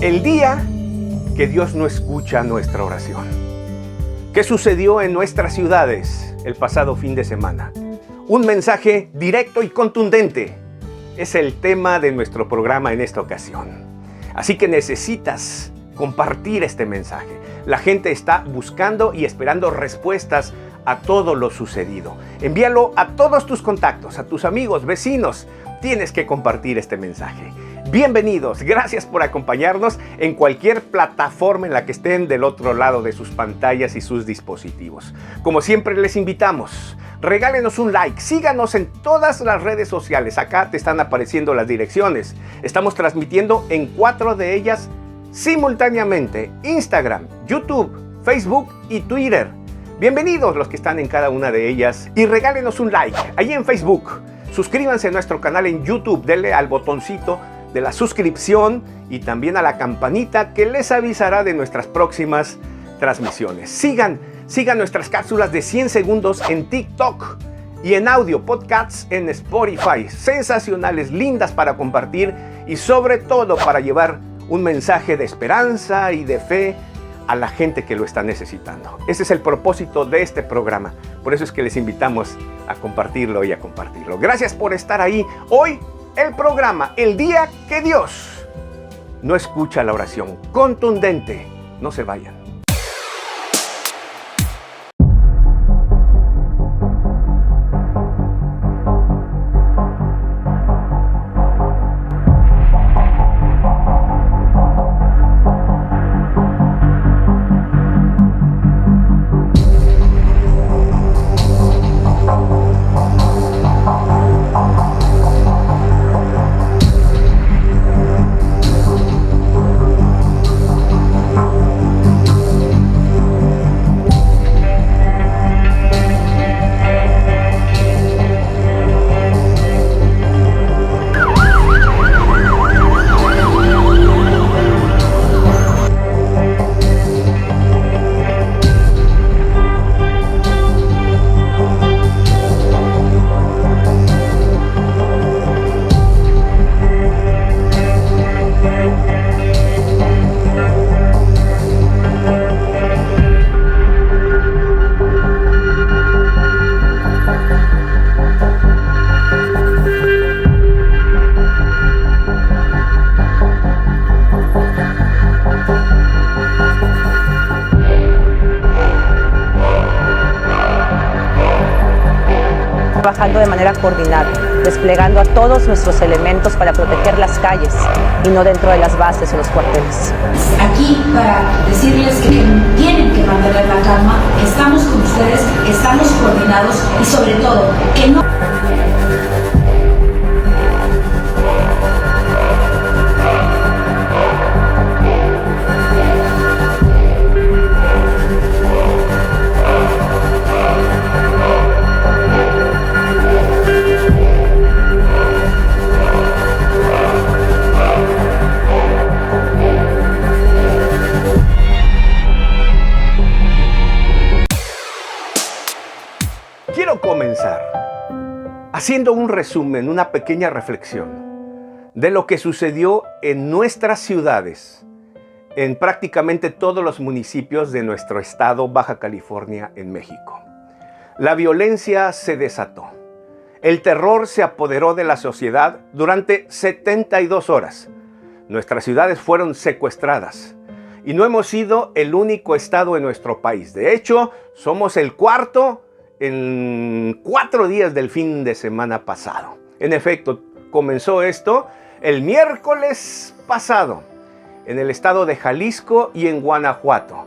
El día que Dios no escucha nuestra oración. ¿Qué sucedió en nuestras ciudades el pasado fin de semana? Un mensaje directo y contundente es el tema de nuestro programa en esta ocasión. Así que necesitas compartir este mensaje. La gente está buscando y esperando respuestas a todo lo sucedido. Envíalo a todos tus contactos, a tus amigos, vecinos. Tienes que compartir este mensaje. Bienvenidos, gracias por acompañarnos en cualquier plataforma en la que estén del otro lado de sus pantallas y sus dispositivos. Como siempre les invitamos, regálenos un like, síganos en todas las redes sociales. Acá te están apareciendo las direcciones. Estamos transmitiendo en 4 de ellas simultáneamente: Instagram, YouTube, Facebook y Twitter. Bienvenidos los que están en cada una de ellas y regálenos un like ahí en Facebook. Suscríbanse a nuestro canal en YouTube, denle al botoncito de la suscripción y también a la campanita que les avisará de nuestras próximas transmisiones. Sigan nuestras cápsulas de 100 segundos en TikTok y en audio podcasts en Spotify. Sensacionales, lindas para compartir y sobre todo para llevar un mensaje de esperanza y de fe a la gente que lo está necesitando. Ese es el propósito de este programa. Por eso es que les invitamos a compartirlo y a compartirlo. Gracias por estar ahí. Hoy el programa, el día que Dios no escucha la oración. Contundente. No se vayan. Trabajando de manera coordinada, desplegando a todos nuestros elementos para proteger las calles y no dentro de las bases o los cuarteles. Aquí para decirles que tienen que mantener la calma, estamos con ustedes, estamos coordinados y sobre todo que no... Quiero comenzar haciendo un resumen, una pequeña reflexión de lo que sucedió en nuestras ciudades, en prácticamente todos los municipios de nuestro estado, Baja California, en México. La violencia se desató. El terror se apoderó de la sociedad durante 72 horas. Nuestras ciudades fueron secuestradas. Y no hemos sido el único estado en nuestro país. De hecho, somos el cuarto en 4 días del fin de semana pasado. En efecto, comenzó esto el miércoles pasado en el estado de Jalisco y en Guanajuato.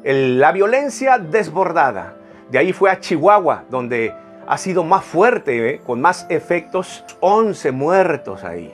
La violencia desbordada. De ahí fue a Chihuahua, donde ha sido más fuerte, con más efectos, 11 muertos ahí.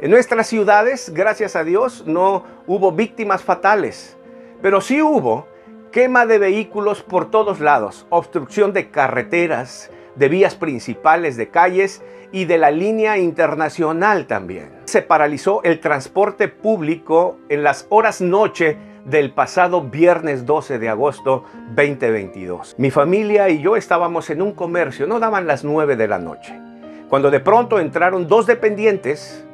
En nuestras ciudades, gracias a Dios, no hubo víctimas fatales, pero sí hubo quema de vehículos por todos lados, obstrucción de carreteras, de vías principales, de calles y de la línea internacional también. Se paralizó el transporte público en las horas noche del pasado viernes 12 de agosto 2022. Mi familia y yo estábamos en un comercio, no daban las 9 de la noche, cuando de pronto entraron 2 dependientes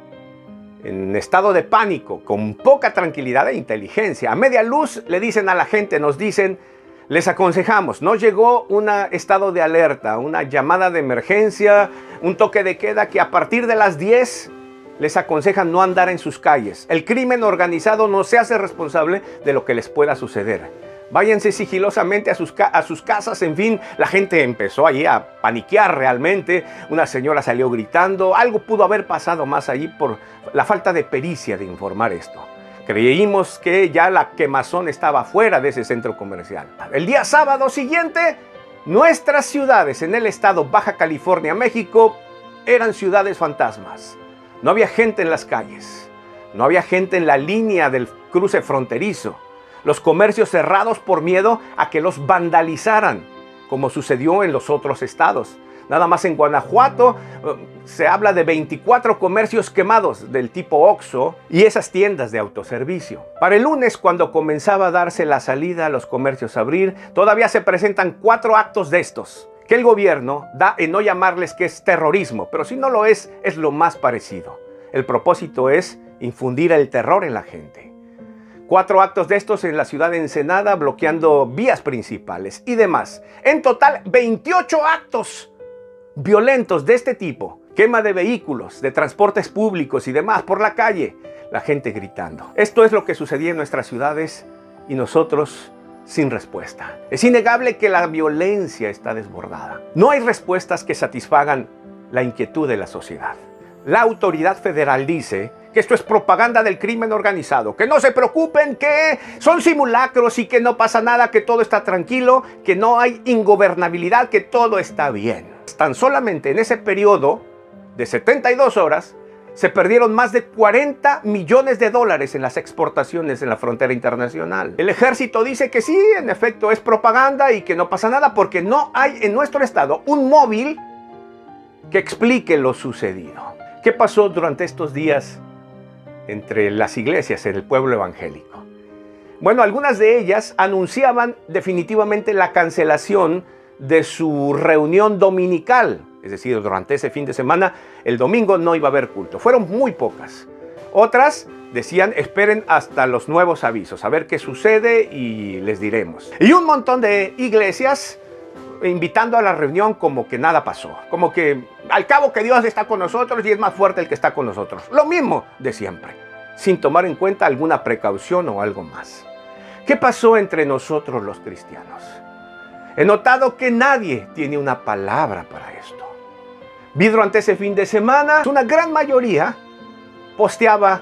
en estado de pánico, con poca tranquilidad e inteligencia. A media luz le dicen a la gente, nos dicen, les aconsejamos, no llegó un estado de alerta, una llamada de emergencia, un toque de queda que a partir de las 10 les aconsejan no andar en sus calles. El crimen organizado no se hace responsable de lo que les pueda suceder. Váyanse sigilosamente a sus casas, en fin, la gente empezó allí a paniquear realmente. Una señora salió gritando, algo pudo haber pasado más allí por la falta de pericia de informar esto. Creímos que ya la quemazón estaba fuera de ese centro comercial. El día sábado siguiente, nuestras ciudades en el estado Baja California, México, eran ciudades fantasmas. No había gente en las calles, no había gente en la línea del cruce fronterizo. Los comercios cerrados por miedo a que los vandalizaran, como sucedió en los otros estados. Nada más en Guanajuato se habla de 24 comercios quemados del tipo Oxxo y esas tiendas de autoservicio. Para el lunes, cuando comenzaba a darse la salida a los comercios a abrir, todavía se presentan 4 actos de estos, que el gobierno da en no llamarles que es terrorismo, pero si no lo es lo más parecido. El propósito es infundir el terror en la gente. 4 actos de estos en la ciudad de Ensenada, bloqueando vías principales y demás. En total, 28 actos violentos de este tipo. Quema de vehículos, de transportes públicos y demás por la calle. La gente gritando. Esto es lo que sucedía en nuestras ciudades y nosotros sin respuesta. Es innegable que la violencia está desbordada. No hay respuestas que satisfagan la inquietud de la sociedad. La autoridad federal dice que esto es propaganda del crimen organizado, que no se preocupen, que son simulacros y que no pasa nada, que todo está tranquilo, que no hay ingobernabilidad, que todo está bien. Tan solamente en ese periodo de 72 horas se perdieron más de 40 millones de dólares en las exportaciones en la frontera internacional. El ejército dice que sí, en efecto es propaganda y que no pasa nada porque no hay en nuestro estado un móvil que explique lo sucedido. ¿Qué pasó durante estos días entre las iglesias en el pueblo evangélico? Bueno, algunas de ellas anunciaban definitivamente la cancelación de su reunión dominical, es decir, durante ese fin de semana, el domingo no iba a haber culto. Fueron muy pocas. Otras decían, esperen hasta los nuevos avisos, a ver qué sucede y les diremos. Y un montón de iglesias invitando a la reunión como que nada pasó, como que al cabo que Dios está con nosotros y es más fuerte el que está con nosotros. Lo mismo de siempre, sin tomar en cuenta alguna precaución o algo más. ¿Qué pasó entre nosotros los cristianos? He notado que nadie tiene una palabra para esto. Vi durante ese fin de semana, una gran mayoría posteaba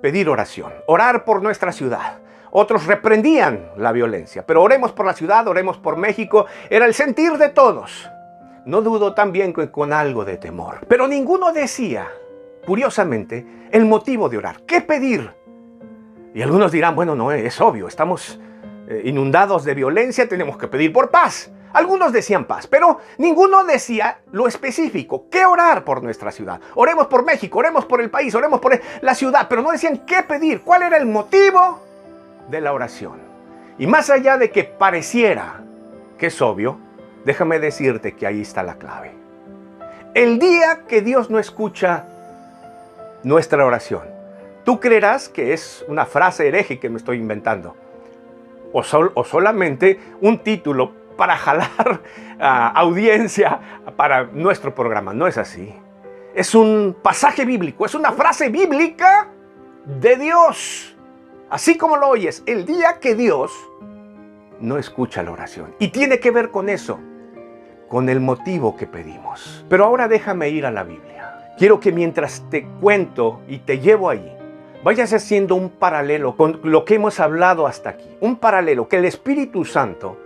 pedir oración, orar por nuestra ciudad. Otros reprendían la violencia, pero oremos por la ciudad, oremos por México. Era el sentir de todos. No dudo también con algo de temor. Pero ninguno decía, curiosamente, el motivo de orar. ¿Qué pedir? Y algunos dirán, bueno, no, es obvio, estamos inundados de violencia, tenemos que pedir por paz. Algunos decían paz, pero ninguno decía lo específico. ¿Qué orar por nuestra ciudad? Oremos por México, oremos por el país, oremos por la ciudad, pero no decían qué pedir, cuál era el motivo de la oración. Y más allá de que pareciera que es obvio, déjame decirte que ahí está la clave. El día que Dios no escucha nuestra oración, tú creerás que es una frase hereje que me estoy inventando, o solamente un título para jalar audiencia para nuestro programa. No es así. Es un pasaje bíblico, es una frase bíblica de Dios. Así como lo oyes, el día que Dios no escucha la oración. Y tiene que ver con eso, con el motivo que pedimos. Pero ahora déjame ir a la Biblia. Quiero que mientras te cuento y te llevo allí, vayas haciendo un paralelo con lo que hemos hablado hasta aquí. Un paralelo, que el Espíritu Santo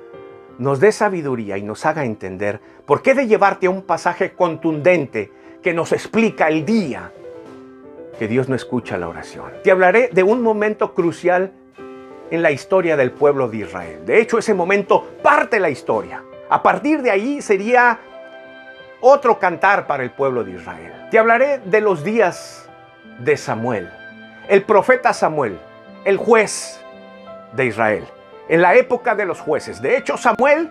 nos dé sabiduría y nos haga entender por qué de llevarte a un pasaje contundente que nos explica el día que Dios no escucha la oración. Te hablaré de un momento crucial en la historia del pueblo de Israel. De hecho, ese momento parte la historia. A partir de ahí sería otro cantar para el pueblo de Israel. Te hablaré de los días de Samuel, el profeta Samuel, el juez de Israel, en la época de los jueces. De hecho, Samuel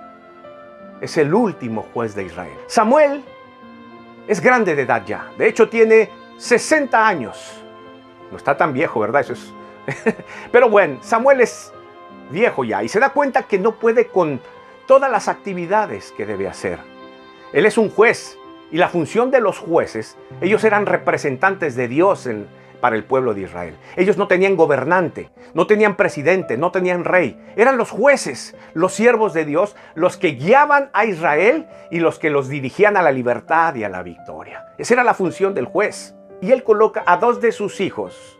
es el último juez de Israel. Samuel es grande de edad ya. De hecho, tiene 60 años No está tan viejo, ¿verdad? Eso es... Pero bueno, Samuel es viejo ya y se da cuenta que no puede con todas las actividades que debe hacer. Él es un juez y la función de los jueces, ellos eran representantes de Dios para el pueblo de Israel. Ellos no tenían gobernante, no tenían presidente, no tenían rey. Eran los jueces, los siervos de Dios, los que guiaban a Israel y los que los dirigían a la libertad y a la victoria. Esa era la función del juez. Y él coloca a 2 de sus hijos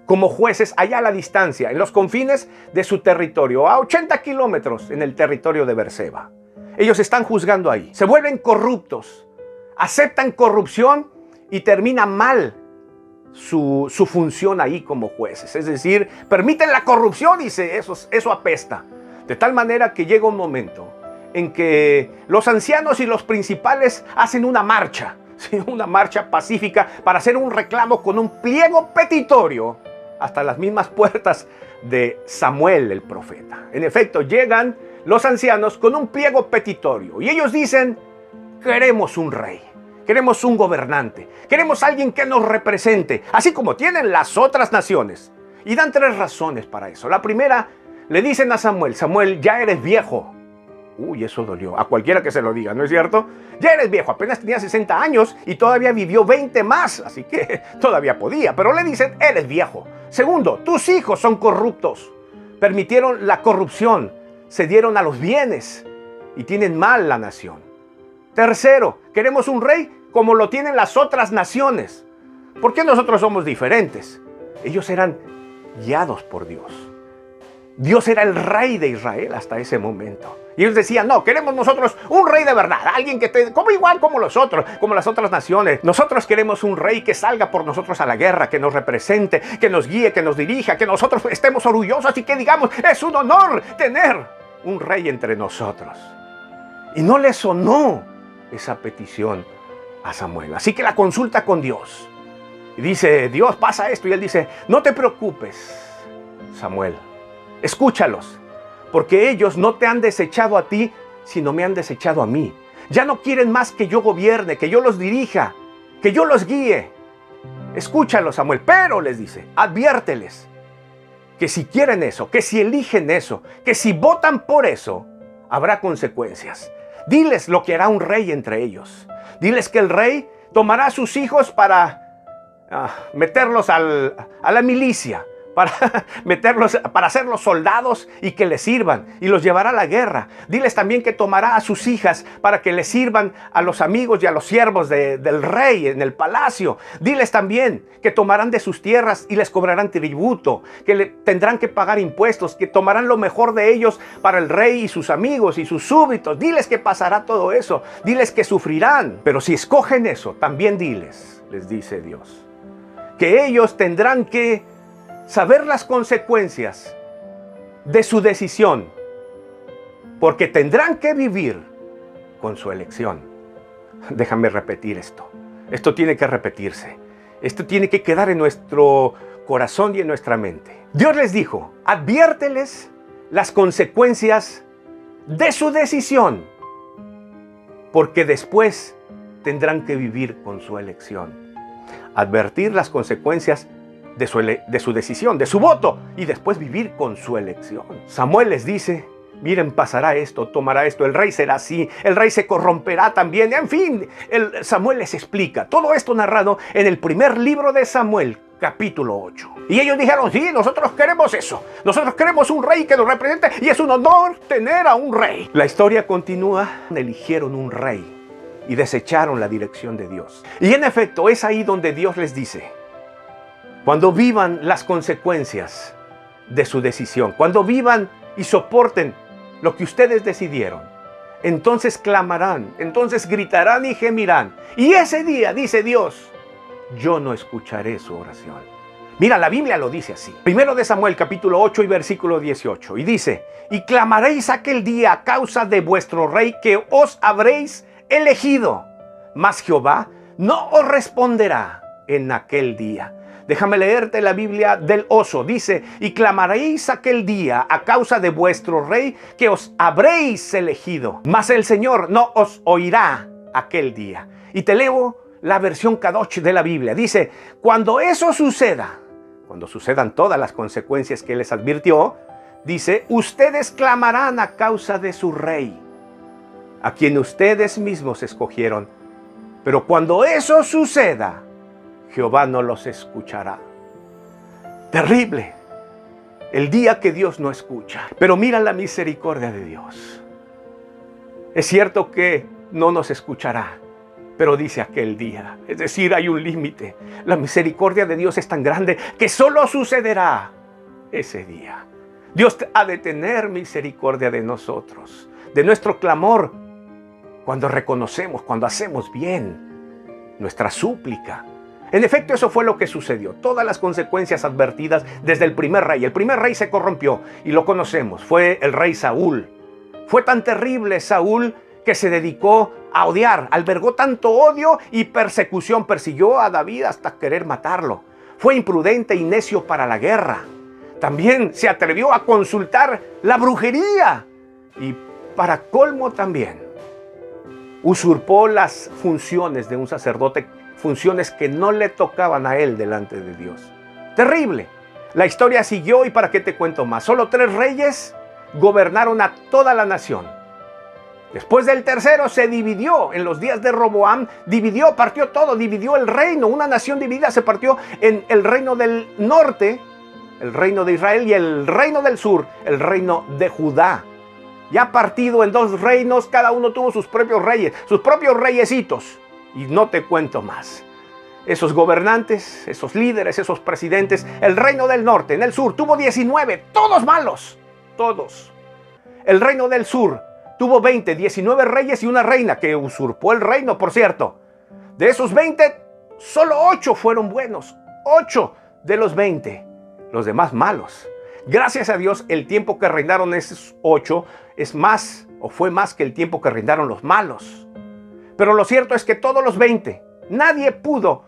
como jueces allá a la distancia, en los confines de su territorio, a 80 kilómetros en el territorio de Beerseba. Ellos están juzgando ahí, se vuelven corruptos, aceptan corrupción y termina mal su función ahí como jueces. Es decir, permiten la corrupción y eso apesta. De tal manera que llega un momento en que los ancianos y los principales hacen una marcha, ¿sí? Una marcha pacífica para hacer un reclamo con un pliego petitorio hasta las mismas puertas de Samuel el profeta. En efecto, llegan los ancianos con un pliego petitorio y ellos dicen: queremos un rey. Queremos un gobernante, queremos alguien que nos represente, así como tienen las otras naciones. Y dan 3 razones para eso. La primera, le dicen a Samuel: Samuel, ya eres viejo. Uy, eso dolió a cualquiera que se lo diga, ¿no es cierto? Ya eres viejo, apenas tenía 60 años y todavía vivió 20 más, así que todavía podía. Pero le dicen: eres viejo. Segundo, tus hijos son corruptos, permitieron la corrupción, se dieron a los bienes y tienen mal la nación. Tercero, queremos un rey como lo tienen las otras naciones. ¿Por qué nosotros somos diferentes? Ellos eran guiados por Dios. Dios era el rey de Israel hasta ese momento. Y ellos decían: no, queremos nosotros un rey de verdad, alguien que como igual como los otros, como las otras naciones. Nosotros queremos un rey que salga por nosotros a la guerra, que nos represente, que nos guíe, que nos dirija, que nosotros estemos orgullosos y que digamos: es un honor tener un rey entre nosotros. Y no le sonó esa petición a Samuel. Así que la consulta con Dios. Y dice: Dios, pasa esto. Y él dice: no te preocupes, Samuel. Escúchalos, porque ellos no te han desechado a ti, sino me han desechado a mí. Ya no quieren más que yo gobierne, que yo los dirija, que yo los guíe. Escúchalos, Samuel. Pero les dice: adviérteles que si quieren eso, que si eligen eso, que si votan por eso, habrá consecuencias. Diles lo que hará un rey entre ellos. Diles que el rey tomará a sus hijos para meterlos a la milicia, para hacerlos soldados y que les sirvan, y los llevará a la guerra. Diles también que tomará a sus hijas para que les sirvan a los amigos y a los siervos del rey en el palacio. Diles también que tomarán de sus tierras y les cobrarán tributo, que tendrán que pagar impuestos, que tomarán lo mejor de ellos para el rey y sus amigos y sus súbditos. Diles que pasará todo eso. Diles que sufrirán, pero si escogen eso, también diles, les dice Dios, que ellos tendrán que saber las consecuencias de su decisión, porque tendrán que vivir con su elección. Déjame repetir esto. Esto tiene que repetirse. Esto tiene que quedar en nuestro corazón y en nuestra mente. Dios les dijo: adviérteles las consecuencias de su decisión, porque después tendrán que vivir con su elección. Advertir las consecuencias de su decisión, de su voto, y después vivir con su elección. Samuel les dice: miren, pasará esto, tomará esto, el rey será así, el rey se corromperá también. En fin, Samuel les explica todo esto narrado en el primer libro de Samuel, capítulo 8. Y ellos dijeron: sí, nosotros queremos eso. Nosotros queremos un rey que nos represente y es un honor tener a un rey. La historia continúa. Eligieron un rey y desecharon la dirección de Dios. Y en efecto, es ahí donde Dios les dice: cuando vivan las consecuencias de su decisión, cuando vivan y soporten lo que ustedes decidieron, entonces clamarán, entonces gritarán y gemirán. Y ese día, dice Dios, yo no escucharé su oración. Mira, la Biblia lo dice así. Primero de Samuel, capítulo 8 y versículo 18. Y dice: y clamaréis aquel día a causa de vuestro rey que os habréis elegido, mas Jehová no os responderá en aquel día. Déjame leerte la Biblia del Oso. Dice: y clamaréis aquel día a causa de vuestro rey que os habréis elegido, mas el Señor no os oirá aquel día. Y te leo la versión Kadosh de la Biblia. Dice, cuando eso suceda, cuando sucedan todas las consecuencias que Él les advirtió, dice, ustedes clamarán a causa de su rey, a quien ustedes mismos escogieron. Pero cuando eso suceda, Jehová no los escuchará. Terrible el día que Dios no escucha. Pero mira la misericordia de Dios. Es cierto que no nos escuchará, pero dice aquel día. Es decir, hay un límite. La misericordia de Dios es tan grande que solo sucederá ese día. Dios ha de tener misericordia de nosotros, de nuestro clamor, cuando reconocemos, cuando hacemos bien nuestra súplica. En efecto, eso fue lo que sucedió. Todas las consecuencias advertidas desde el primer rey. El primer rey se corrompió y lo conocemos. Fue el rey Saúl. Fue tan terrible Saúl que se dedicó a odiar. Albergó tanto odio y persecución. Persiguió a David hasta querer matarlo. Fue imprudente y necio para la guerra. También se atrevió a consultar la brujería. Y para colmo también, usurpó las funciones de un sacerdote, funciones que no le tocaban a él delante de Dios. Terrible. La historia siguió y para qué te cuento más. Solo 3 reyes gobernaron a toda la nación. Después del tercero se dividió. En los días de Roboam partió todo, dividió el reino. Una nación dividida se partió en el reino del norte, el reino de Israel, y el reino del sur, el reino de Judá. Ya partido en 2 reinos, cada uno tuvo sus propios reyes, sus propios reyesitos. Y no te cuento más. Esos gobernantes, esos líderes, esos presidentes, el reino del norte, en el sur, tuvo 19, todos malos, todos. El reino del sur tuvo 19 reyes y una reina que usurpó el reino, por cierto. De esos 20, solo 8 fueron buenos, 8 de los 20, los demás malos. Gracias a Dios, el tiempo que reinaron esos 8 es más, o fue más que el tiempo que reinaron los malos. Pero lo cierto es que todos los 20, nadie pudo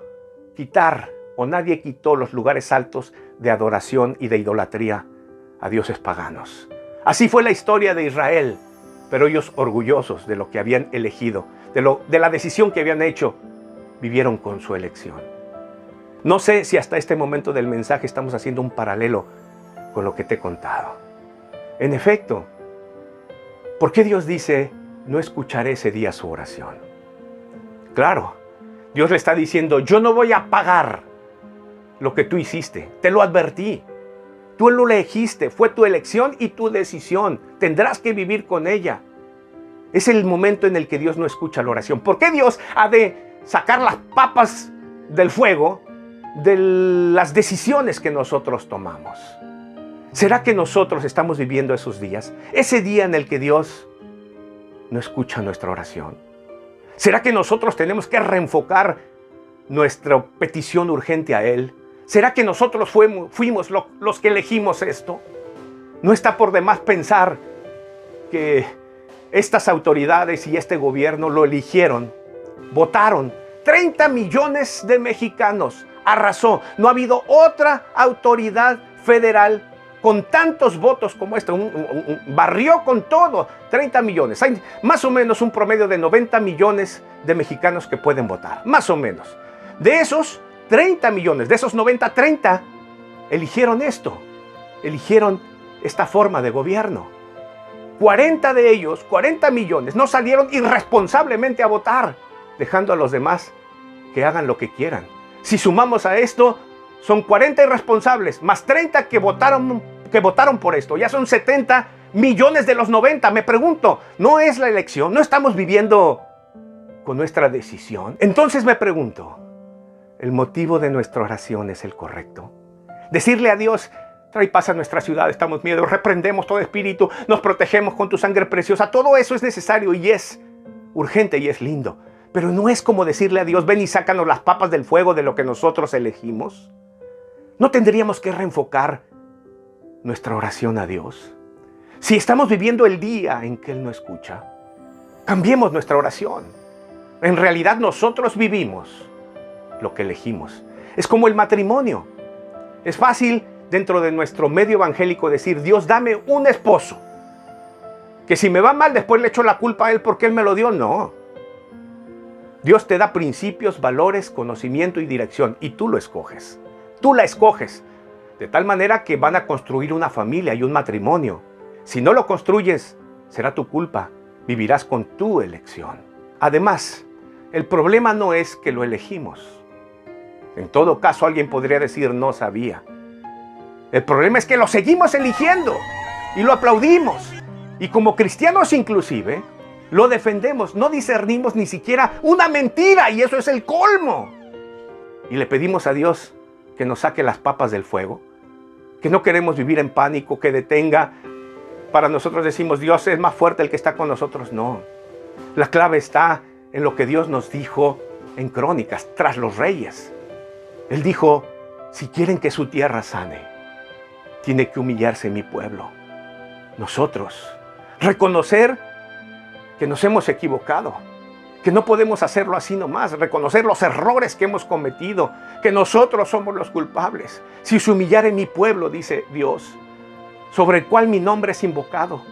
quitar o nadie quitó los lugares altos de adoración y de idolatría a dioses paganos. Así fue la historia de Israel, pero ellos, orgullosos de lo que habían elegido, de la decisión que habían hecho, vivieron con su elección. No sé si hasta este momento del mensaje estamos haciendo un paralelo con lo que te he contado. En efecto, ¿por qué Dios dice, no escucharé ese día su oración? Claro, Dios le está diciendo, yo no voy a pagar lo que tú hiciste, te lo advertí. Tú lo elegiste, fue tu elección y tu decisión. Tendrás que vivir con ella. Es el momento en el que Dios no escucha la oración. ¿Por qué Dios ha de sacar las papas del fuego de las decisiones que nosotros tomamos? ¿Será que nosotros estamos viviendo esos días? Ese día en el que Dios no escucha nuestra oración. ¿Será que nosotros tenemos que reenfocar nuestra petición urgente a Él? ¿Será que nosotros fuimos los que elegimos esto? No está por demás pensar que estas autoridades y este gobierno lo eligieron, votaron. 30 millones de mexicanos arrasó. No ha habido otra autoridad federal con tantos votos como esta. Barrió con todo. 30 millones. Hay más o menos un promedio de 90 millones de mexicanos que pueden votar. Más o menos. De esos 30 millones, de esos 90, 30 eligieron esto. Eligieron esta forma de gobierno. 40 de ellos, 40 millones, no salieron irresponsablemente a votar, dejando a los demás que hagan lo que quieran. Si sumamos a esto, son 40 irresponsables, más 30 que votaron por esto. Ya son 70 millones de los 90. Me pregunto, ¿no es la elección? ¿No estamos viviendo con nuestra decisión? Entonces me pregunto, ¿el motivo de nuestra oración es el correcto? Decirle a Dios, trae paz a nuestra ciudad, estamos miedo, reprendemos todo espíritu, nos protegemos con tu sangre preciosa. Todo eso es necesario y es urgente y es lindo. Pero no es como decirle a Dios, ven y sácanos las papas del fuego de lo que nosotros elegimos. ¿No tendríamos que reenfocar nuestra oración a Dios? Si estamos viviendo el día en que Él no escucha, cambiemos nuestra oración. En realidad nosotros vivimos lo que elegimos. Es como el matrimonio. Es fácil dentro de nuestro medio evangélico decir, Dios, dame un esposo. Que si me va mal, después le echo la culpa a Él porque Él me lo dio. No. Dios te da principios, valores, conocimiento y dirección, y tú lo escoges. Tú la escoges, de tal manera que van a construir una familia y un matrimonio. Si no lo construyes, será tu culpa. Vivirás con tu elección. Además, el problema no es que lo elegimos. En todo caso, alguien podría decir, no sabía. El problema es que lo seguimos eligiendo y lo aplaudimos. Y como cristianos inclusive, lo defendemos. No discernimos ni siquiera una mentira, y eso es el colmo. Y le pedimos a Dios que nos saque las papas del fuego, que no queremos vivir en pánico, que detenga. Para nosotros decimos, Dios es más fuerte el que está con nosotros. No. La clave está en lo que Dios nos dijo en Crónicas, tras los reyes. Él dijo, si quieren que su tierra sane, tiene que humillarse mi pueblo. Nosotros, reconocer que nos hemos equivocado, que no podemos hacerlo así nomás, reconocer los errores que hemos cometido, que nosotros somos los culpables. Si se humillare mi pueblo, dice Dios, sobre el cual mi nombre es invocado,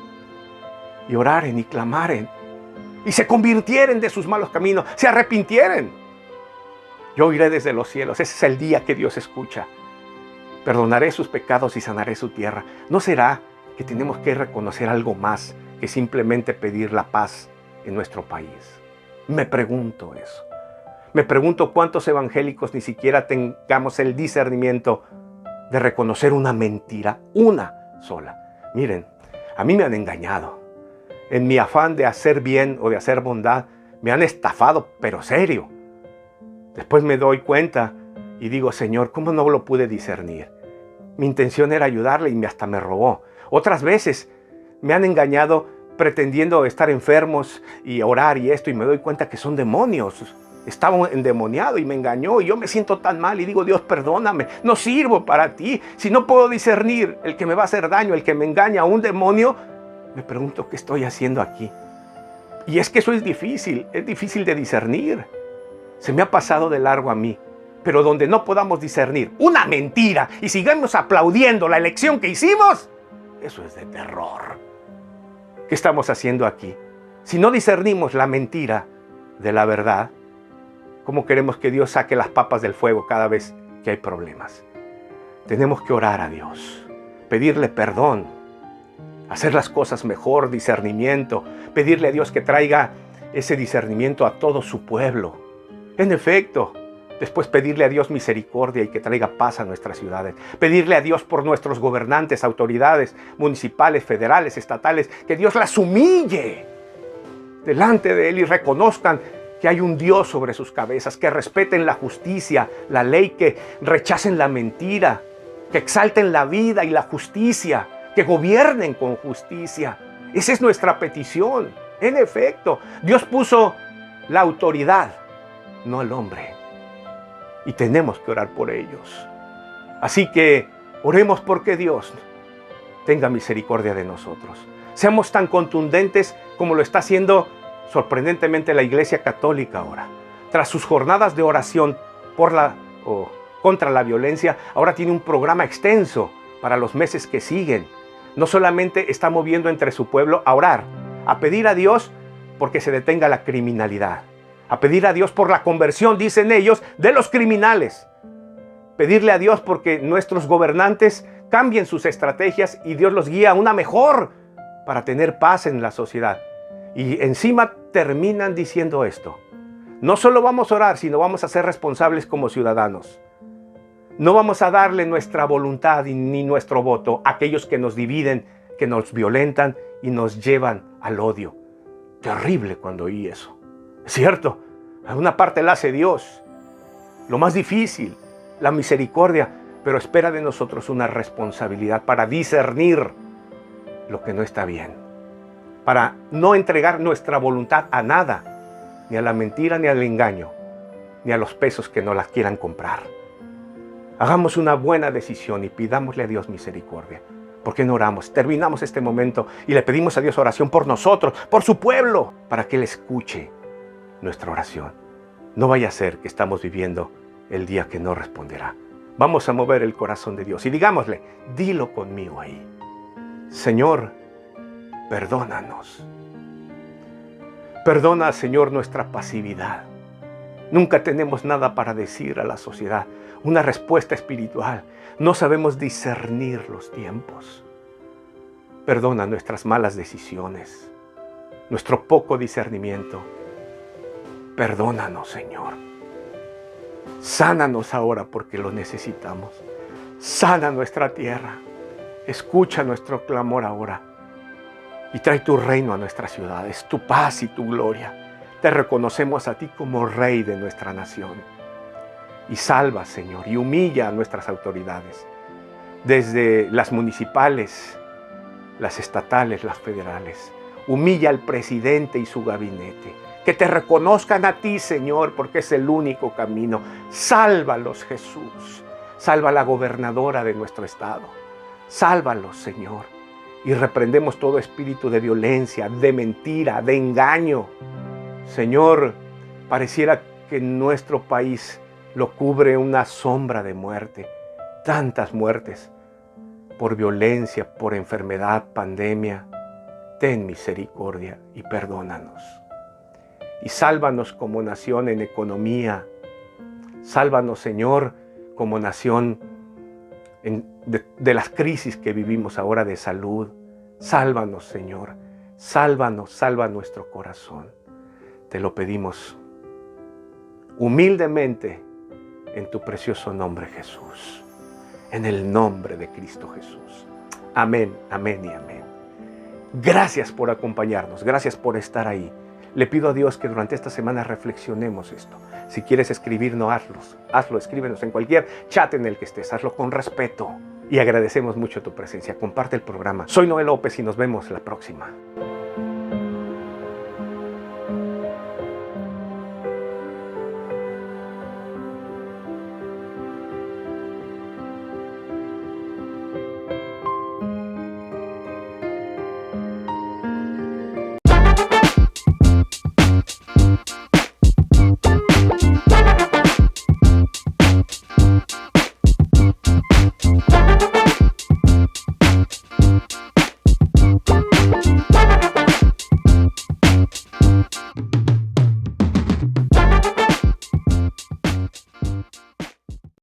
y oraren y clamaren, y se convirtieren de sus malos caminos, se arrepintieren, yo oiré desde los cielos. Ese es el día que Dios escucha. Perdonaré sus pecados y sanaré su tierra. ¿No será que tenemos que reconocer algo más que simplemente pedir la paz en nuestro país? Me pregunto eso. Me pregunto cuántos evangélicos ni siquiera tengamos el discernimiento de reconocer una mentira, una sola. Miren, a mí me han engañado. En mi afán de hacer bien o de hacer bondad, me han estafado, pero serio. Después me doy cuenta y digo, Señor, ¿cómo no lo pude discernir? Mi intención era ayudarle y hasta me robó. Otras veces me han engañado pretendiendo estar enfermos y orar y esto, y me doy cuenta que son demonios. Estaba endemoniado y me engañó, y yo me siento tan mal y digo, Dios, perdóname, no sirvo para ti. Si no puedo discernir el que me va a hacer daño, el que me engaña, un demonio, me pregunto qué estoy haciendo aquí. Y es que eso es difícil de discernir. Se me ha pasado de largo a mí. Pero donde no podamos discernir una mentira y sigamos aplaudiendo la elección que hicimos, eso es de terror. ¿Qué estamos haciendo aquí? Si no discernimos la mentira de la verdad, ¿cómo queremos que Dios saque las papas del fuego cada vez que hay problemas? Tenemos que orar a Dios, pedirle perdón, hacer las cosas mejor, discernimiento, pedirle a Dios que traiga ese discernimiento a todo su pueblo. En efecto, después pedirle a Dios misericordia y que traiga paz a nuestras ciudades. Pedirle a Dios por nuestros gobernantes, autoridades municipales, federales, estatales, que Dios las humille delante de Él y reconozcan que hay un Dios sobre sus cabezas, que respeten la justicia, la ley, que rechacen la mentira, que exalten la vida y la justicia, que gobiernen con justicia. Esa es nuestra petición. En efecto, Dios puso la autoridad, no el hombre. Y tenemos que orar por ellos. Así que oremos porque Dios tenga misericordia de nosotros. Seamos tan contundentes como lo está haciendo sorprendentemente la Iglesia Católica ahora. Tras sus jornadas de oración contra la violencia, ahora tiene un programa extenso para los meses que siguen. No solamente está moviendo entre su pueblo a orar, a pedir a Dios porque se detenga la criminalidad, a pedir a Dios por la conversión, dicen ellos, de los criminales. Pedirle a Dios porque nuestros gobernantes cambien sus estrategias y Dios los guíe a una mejor para tener paz en la sociedad. Y encima terminan diciendo esto: no solo vamos a orar, sino vamos a ser responsables como ciudadanos. No vamos a darle nuestra voluntad ni nuestro voto a aquellos que nos dividen, que nos violentan y nos llevan al odio. Terrible cuando oí eso. Es cierto, a una parte la hace Dios. Lo más difícil, la misericordia, pero espera de nosotros una responsabilidad para discernir lo que no está bien, para no entregar nuestra voluntad a nada, ni a la mentira, ni al engaño, ni a los pesos que no las quieran comprar. Hagamos una buena decisión y pidámosle a Dios misericordia. ¿Por qué no oramos? Terminamos este momento y le pedimos a Dios oración por nosotros, por su pueblo, para que Él escuche nuestra oración. No vaya a ser que estamos viviendo el día que no responderá. Vamos a mover el corazón de Dios y digámosle, dilo conmigo ahí: Señor, perdónanos. Perdona, Señor, nuestra pasividad. Nunca tenemos nada para decir a la sociedad, una respuesta espiritual. No sabemos discernir los tiempos. Perdona nuestras malas decisiones, nuestro poco discernimiento. Perdónanos, Señor. Sánanos ahora porque lo necesitamos. Sana nuestra tierra. Escucha nuestro clamor ahora. Y trae tu reino a nuestras ciudades, tu paz y tu gloria. Te reconocemos a ti como Rey de nuestra nación. Y salva, Señor, y humilla a nuestras autoridades. Desde las municipales, las estatales, las federales. Humilla al presidente y su gabinete. Que te reconozcan a ti, Señor, porque es el único camino. Sálvalos, Jesús. Salva a la gobernadora de nuestro estado. Sálvalos, Señor. Y reprendemos todo espíritu de violencia, de mentira, de engaño. Señor, pareciera que nuestro país lo cubre una sombra de muerte. Tantas muertes por violencia, por enfermedad, pandemia. Ten misericordia y perdónanos. Y sálvanos como nación en economía. Sálvanos, Señor, como nación de las crisis que vivimos ahora de salud. Sálvanos, Señor. Sálvanos, salva nuestro corazón. Te lo pedimos humildemente en tu precioso nombre, Jesús. En el nombre de Cristo Jesús. Amén, amén y amén. Gracias por acompañarnos. Gracias por estar ahí. Le pido a Dios que durante esta semana reflexionemos esto. Si quieres escribirnos, hazlo, escríbenos en cualquier chat en el que estés. Hazlo con respeto. Y agradecemos mucho tu presencia. Comparte el programa. Soy Noé López y nos vemos la próxima.